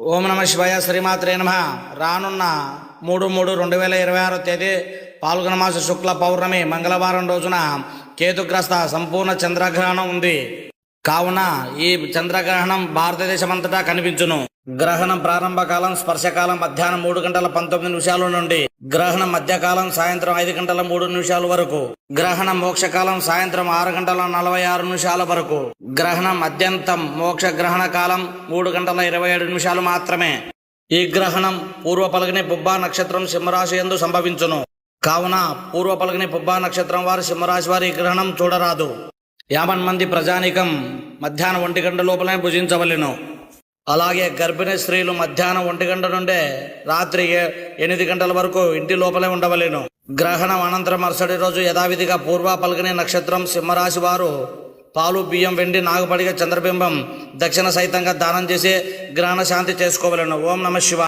ఓం నమ శివాయ. శ్రీమాత్రే నమ. రానున్న 3/3/2026 తేదీ పాల్గొన మాస శుక్ల పౌర్ణమి మంగళవారం రోజున కేతుగ్రస్త సంపూర్ణ చంద్రగ్రహణం ఉంది. కావున ఈ చంద్రగ్రహణం భారతదేశమంతటా కనిపించును. గ్రహణం ప్రారంభ కాలం స్పర్శకాలం మధ్యాహ్నం 3:19 నుండి గ్రహణం మధ్యకాలం సాయంత్రం 5:03 వరకు, గ్రహణం మోక్షకాలం సాయంత్రం 6:46 వరకు, గ్రహణం మధ్యంతం మోక్ష గ్రహణ కాలం 3:27 మాత్రమే. ఈ గ్రహణం పూర్వ పల్గని పుబ్బా నక్షత్రం సింహరాశి యందు సంభవించును. కావున పూర్వ పల్గని పుబ్బా నక్షత్రం వారు సింహరాశి వారి గ్రహణం చూడరాదు. 50 మంది ప్రజానికం మధ్యాహ్నం 1 గంట లోపలనే భుజించవలెను. అలాగే గర్భిణీ స్త్రీలు మధ్యాహ్నం 1 గంట నుండే రాత్రి 8 గంటల వరకు ఇంటి లోపలే ఉండవలెను. గ్రహణం అనంతరం మరుసటి రోజు యథావిధిగా పూర్వ పల్గని నక్షత్రం సింహరాశి వారు పాలు బియ్యం వెండి నాగపడిగ చంద్రబింబం దక్షిణ సహితంగా దానం చేసి గ్రహణ శాంతి చేసుకోవలెను. ఓం నమ శివాయ.